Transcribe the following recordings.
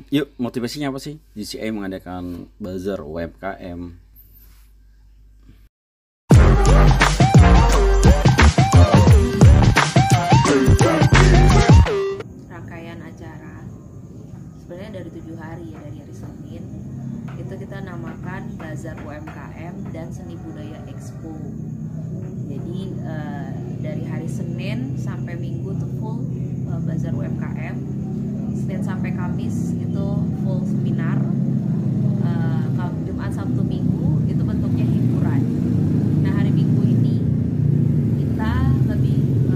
Yuk, motivasinya apa sih GCI mengadakan bazar UMKM? Rangkaian acara sebenarnya dari 7 hari ya, dari hari Senin itu kita namakan Bazar UMKM dan Seni Budaya Expo. Jadi dari hari Senin sampai Minggu itu full Bazar UMKM. Senin sampai Kamis itu full seminar. Jumat, Sabtu, Minggu itu bentuknya hiburan. Nah, hari Minggu ini kita lebih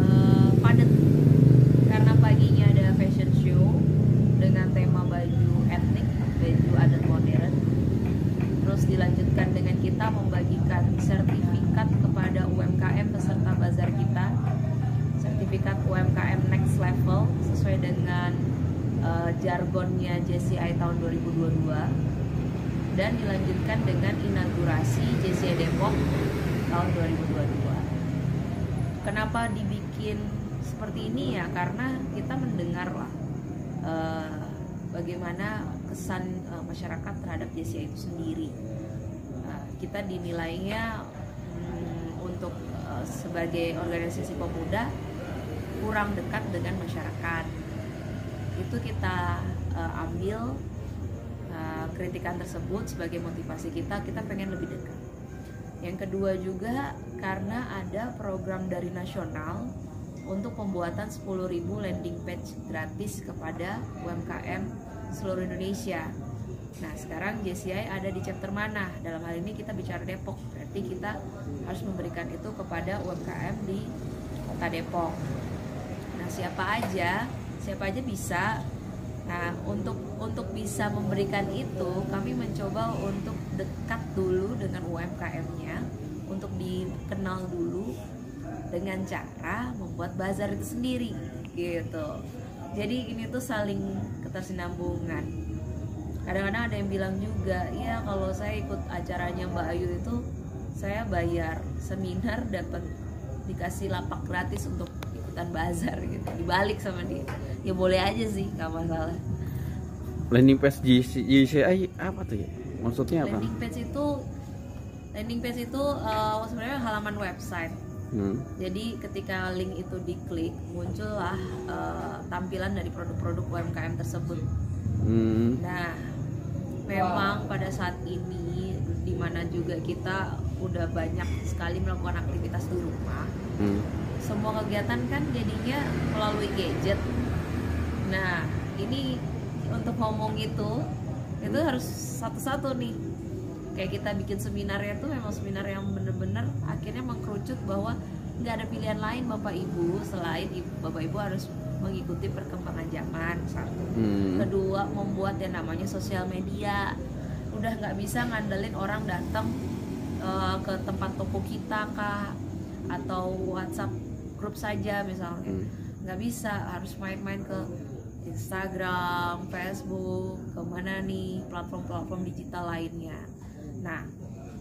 padat karena paginya ada fashion show dengan tema baju etnik, baju adat modern. Terus dilanjutkan dengan kita membagikan sertifikat kepada UMKM peserta bazar kita, sertifikat UMKM next level sesuai dengan jargonnya JCI tahun 2022, dan dilanjutkan dengan inaugurasi JCI Depok tahun 2022. Kenapa dibikin seperti ini ya? Karena kita mendengar lah bagaimana kesan masyarakat terhadap JCI itu sendiri. Kita dinilainya untuk sebagai organisasi pemuda kurang dekat dengan masyarakat. Itu kita ambil kritikan tersebut sebagai motivasi kita pengen lebih dekat. Yang kedua juga karena ada program dari nasional untuk pembuatan 10.000 landing page gratis kepada UMKM seluruh Indonesia. Nah, sekarang JCI ada di chapter mana? Dalam hal ini kita bicara Depok, berarti kita harus memberikan itu kepada UMKM di Kota Depok. Nah, siapa aja bisa. Nah, untuk bisa memberikan itu, kami mencoba untuk dekat dulu dengan UMKM-nya, untuk dikenal dulu dengan cara membuat bazar itu sendiri, gitu. Jadi ini tuh saling ketersinambungan. Kadang-kadang ada yang bilang juga, ya kalau saya ikut acaranya Mbak Ayu itu, saya bayar seminar dapat dikasih lapak gratis untuk ikutan bazar gitu, dibalik sama dia. Ya boleh aja sih, nggak masalah. Landing page GCI apa tuh ya? Maksudnya apa? Landing page itu sebenarnya halaman website. Jadi ketika link itu diklik, muncullah tampilan dari produk-produk UMKM tersebut. Nah, memang pada saat ini di mana juga kita udah banyak sekali melakukan aktivitas di rumah, semua kegiatan kan jadinya melalui gadget. Nah, ini untuk ngomong itu harus satu-satu nih. Kayak kita bikin seminarnya tuh memang seminar yang bener-bener akhirnya mengkerucut bahwa nggak ada pilihan lain Bapak Ibu selain Bapak Ibu harus mengikuti perkembangan zaman, satu. Kedua, membuat yang namanya sosial media. Udah nggak bisa ngandelin orang datang ke tempat toko kita kah, atau WhatsApp grup saja misalnya. Nggak bisa, harus main-main ke Instagram, Facebook, kemana nih, platform-platform digital lainnya. Nah,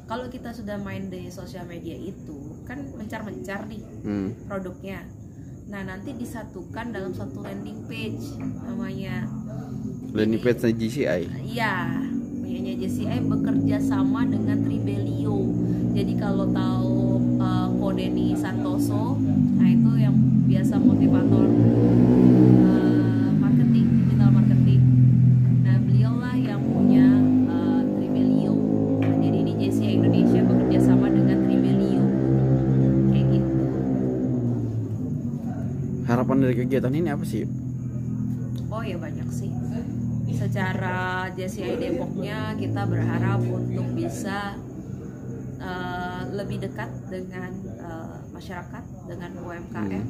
kalau kita sudah main di sosial media itu kan mencar-mencar nih produknya. Nah, nanti disatukan dalam satu landing page namanya. Landing page GCI? Iya, punyanya JCI bekerja sama dengan Tribelio. Jadi kalau tahu Kodeni Santoso, nah itu yang biasa motivator marketing, digital marketing. Nah, beliau lah yang punya Tribelio. Nah, jadi ini JCI Indonesia bekerja sama dengan Tribelio. Kayak gitu. Harapan dari kegiatan ini apa sih? Oh ya, banyak sih. Secara JCI Depoknya kita berharap untuk bisa lebih dekat dengan masyarakat, dengan UMKM.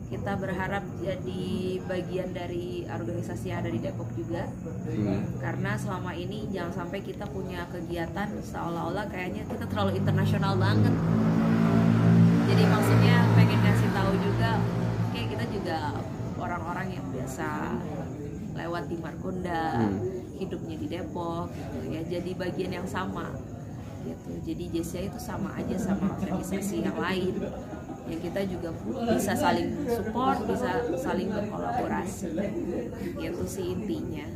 Kita berharap jadi bagian dari organisasi yang ada di Depok juga. Karena selama ini jangan sampai kita punya kegiatan seolah-olah kayaknya kita terlalu internasional banget. Jadi maksudnya pengen ngasih tahu juga, kayak kita juga orang-orang yang biasa lewat di Margonda, hidupnya di Depok gitu ya, jadi bagian yang sama gitu. Jadi JCI itu sama aja sama organisasi yang lain ya kita juga bisa saling support, bisa saling berkolaborasi. Itu sih intinya.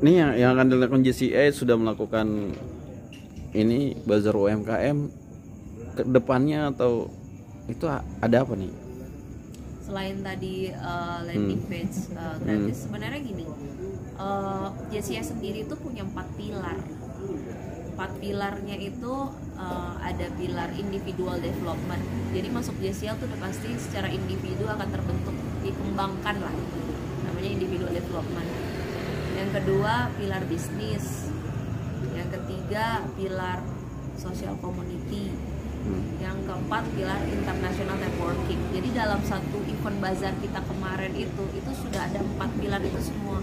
Ini yang akan dilakukan JCI sudah melakukan ini bazar UMKM ke depannya, atau itu ada apa nih? Selain tadi landing page gratis, sebenarnya gini, JCI sendiri itu punya 4 pilar. 4 pilarnya itu ada pilar individual development. Jadi masuk JCI itu udah pasti secara individu akan terbentuk, dikembangkan lah, namanya individual development. Yang kedua pilar bisnis, yang ketiga pilar social community, yang keempat pilar international networking. Jadi dalam satu event bazar kita kemarin itu sudah ada 4 pilar itu semua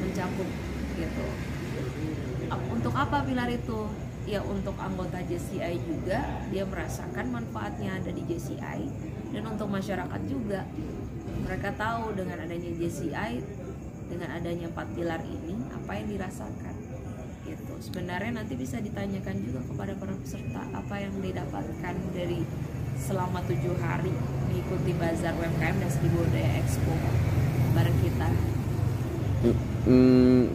mencakup gitu. Untuk apa pilar itu? Ya untuk anggota JCI juga, dia merasakan manfaatnya ada di JCI, dan untuk masyarakat juga, mereka tahu dengan adanya JCI, dengan adanya 4 pilar ini apa yang dirasakan gitu. Sebenarnya nanti bisa ditanyakan juga kepada para peserta apa yang didapatkan dari selama 7 hari mengikuti bazar UMKM dan Seni Budaya Expo bareng kita.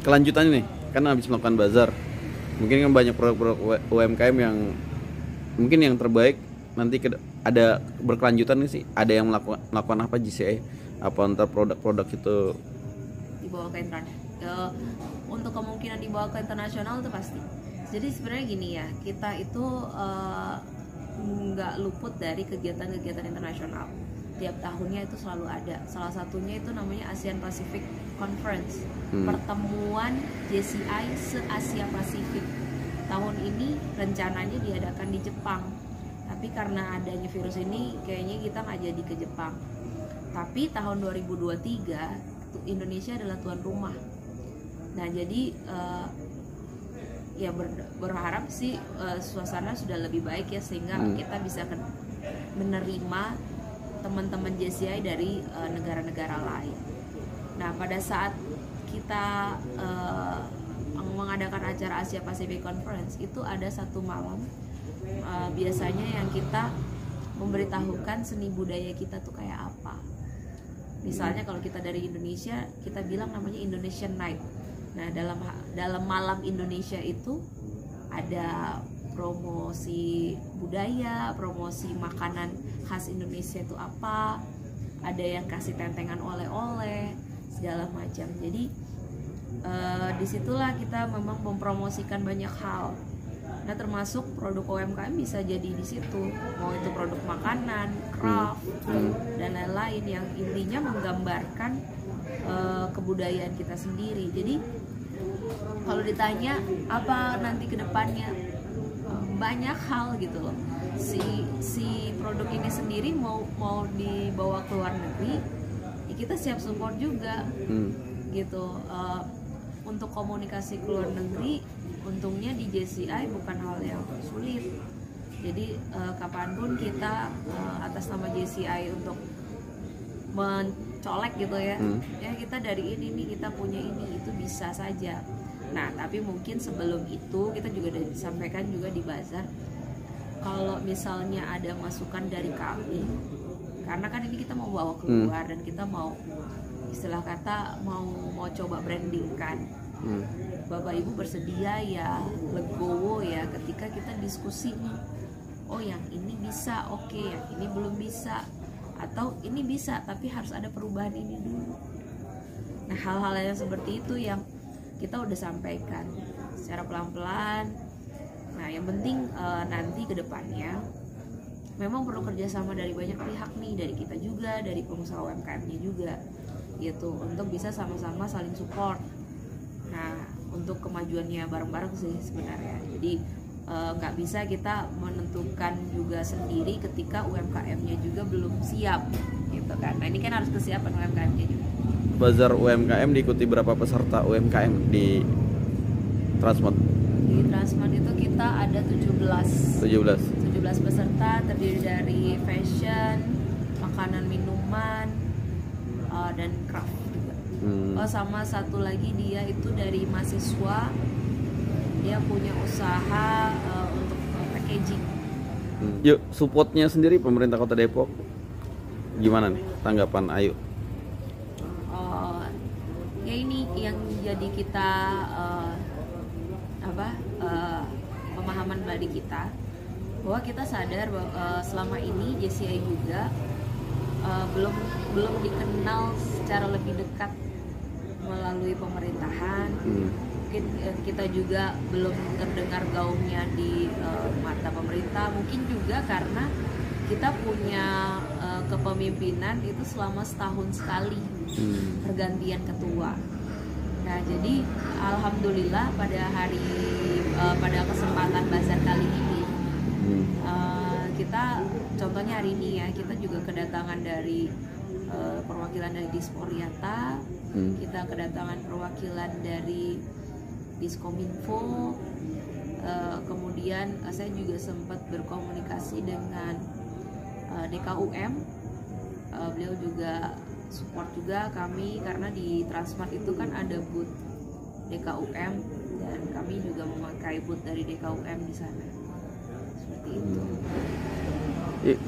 Kelanjutannya nih, kan habis melakukan bazar, mungkin kan banyak produk-produk UMKM yang mungkin yang terbaik nanti ada berkelanjutan nih sih, ada yang melakukan apa JCI, apa antar produk-produk itu dibawa ke internasional. Untuk kemungkinan dibawa ke internasional itu pasti. Jadi sebenarnya gini ya, kita itu nggak luput dari kegiatan-kegiatan internasional. Tiap tahunnya itu selalu ada. Salah satunya itu namanya ASEAN Pacific Conference, pertemuan JCI se-Asia Pasifik. Tahun ini rencananya diadakan di Jepang, tapi karena adanya virus ini kayaknya kita nggak jadi ke Jepang. Tapi tahun 2023 Indonesia adalah tuan rumah. Nah jadi ya berharap sih suasana sudah lebih baik ya, sehingga kita bisa menerima teman-teman JCI dari negara-negara lain. Nah pada saat kita mengadakan acara Asia Pacific Conference itu ada satu malam biasanya yang kita memberitahukan seni budaya kita tuh kayak apa. Misalnya kalau kita dari Indonesia, kita bilang namanya Indonesian Night. Nah dalam malam Indonesia itu ada promosi budaya, promosi makanan khas Indonesia itu apa, ada yang kasih tentengan oleh-oleh segala macam. Jadi disitulah kita memang mempromosikan banyak hal. Nah termasuk produk UMKM bisa jadi di situ, mau itu produk makanan, craft dan lain-lain yang intinya menggambarkan kebudayaan kita sendiri. Jadi kalau ditanya apa nanti kedepannya, banyak hal gitu loh. Si produk ini sendiri mau dibawa ke luar negeri, ya kita siap support juga gitu. Untuk komunikasi ke luar negeri, untungnya di JCI bukan hal yang sulit. Jadi kapanpun kita atas nama JCI untuk mencolek gitu ya, ya kita dari ini nih, kita punya ini, itu bisa saja. Nah tapi mungkin sebelum itu kita juga udah disampaikan juga di bazar, kalau misalnya ada masukan dari kami, karena kan ini kita mau bawa keluar dan kita mau istilah kata mau coba branding kan. Bapak Ibu bersedia ya, legowo ya ketika kita diskusi nih, oh yang ini bisa, oke, yang ini belum bisa, atau ini bisa tapi harus ada perubahan ini dulu. Nah hal-hal yang seperti itu yang kita udah sampaikan secara pelan-pelan. Nah yang penting nanti ke depannya memang perlu kerjasama dari banyak pihak nih, dari kita juga, dari pengusaha UMKM-nya juga gitu, untuk bisa sama-sama saling support. Nah untuk kemajuannya bareng-bareng sih sebenarnya. Jadi nggak bisa kita menentukan juga sendiri ketika UMKM-nya juga belum siap gitu kan. Nah ini kan harus kesiapan UMKM-nya juga. Bazar UMKM diikuti berapa peserta UMKM di Transmart? Di Transmart itu kita ada 17 peserta, terdiri dari fashion, makanan minuman, dan craft juga. Oh sama satu lagi dia itu dari mahasiswa, dia punya usaha untuk packaging. Yuk, supportnya sendiri pemerintah Kota Depok gimana nih tanggapan Ayu? Ya ini yang jadi kita pemahaman bagi kita bahwa kita sadar bahwa selama ini JCI juga belum dikenal secara lebih dekat melalui pemerintahan. Mungkin kita juga belum terdengar gaungnya di mata pemerintah. Mungkin juga karena kita punya kepemimpinan itu selama setahun sekali pergantian ketua. Nah jadi alhamdulillah pada kesempatan bazar kali ini kita contohnya hari ini ya kita juga kedatangan dari perwakilan dari Disporiata, kita kedatangan perwakilan dari Diskominfo, kemudian saya juga sempat berkomunikasi dengan DKUM, beliau juga support juga kami karena di Transmart itu kan ada booth DKUM dan kami juga memakai booth dari DKUM di sana. Seperti itu.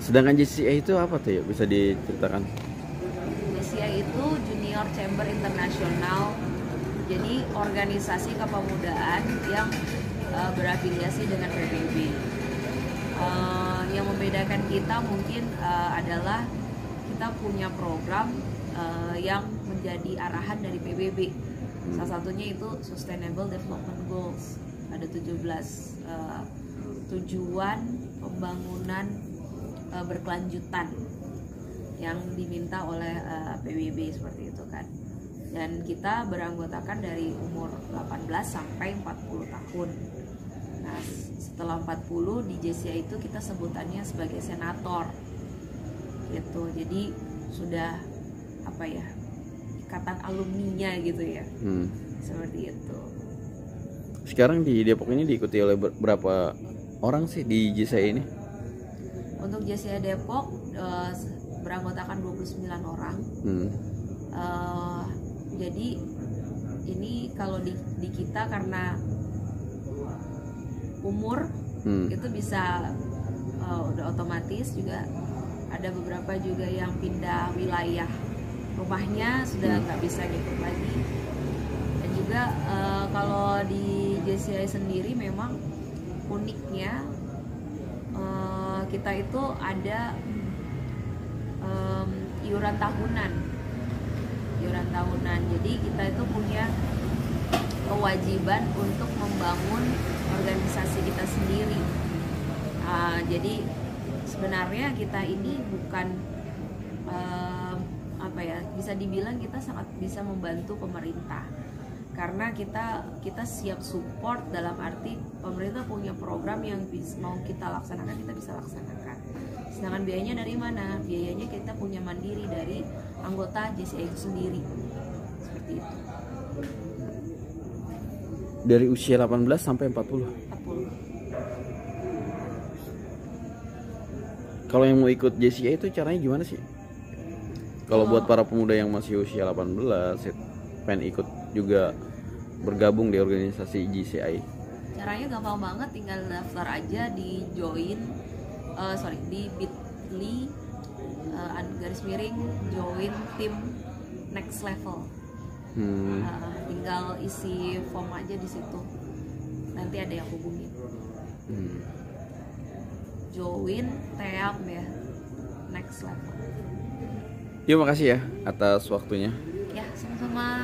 Sedangkan JCI itu apa tuh ya? Bisa diceritakan? JCI itu Junior Chamber International. Jadi organisasi kepemudaan yang berafiliasi dengan PBB. Yang membedakan kita mungkin adalah kita punya program yang menjadi arahan dari PBB. Salah satunya itu Sustainable Development Goals. Ada 17 tujuan pembangunan berkelanjutan yang diminta oleh PBB seperti itu kan. Dan kita beranggotakan dari umur 18 sampai 40 tahun. Nah, setelah 40 di JCI itu kita sebutannya sebagai senator. Gitu. Jadi sudah ikatan alumninya gitu ya. Seperti itu. Sekarang di Depok ini diikuti oleh berapa orang sih di JCI ini? Untuk JCI Depok beranggotakan 29 orang. Jadi ini kalau di kita karena umur itu bisa udah otomatis juga ada beberapa juga yang pindah wilayah rumahnya sudah nggak bisa ngikut lagi. Dan juga kalau di JCI sendiri memang uniknya kita itu ada iuran tahunan. Jadi kita itu punya kewajiban untuk membangun organisasi kita sendiri. Jadi sebenarnya kita ini bukan bisa dibilang kita sangat bisa membantu pemerintah karena kita siap support dalam arti pemerintah punya program yang mau kita laksanakan kita bisa laksanakan. Sedangkan biayanya dari mana? Biayanya kita punya mandiri dari anggota JCI itu sendiri. Seperti itu. Dari usia 18 sampai 40. Kalau yang mau ikut JCI itu caranya gimana sih? Kalau buat para pemuda yang masih usia 18 pengen ikut juga bergabung di organisasi JCI. Caranya gampang banget, tinggal daftar aja di di bit.ly _join tim next level. Tinggal isi form aja di situ. Nanti ada yang hubungin. Join tab ya next level. Yuk, makasih ya atas waktunya. Ya, sama-sama.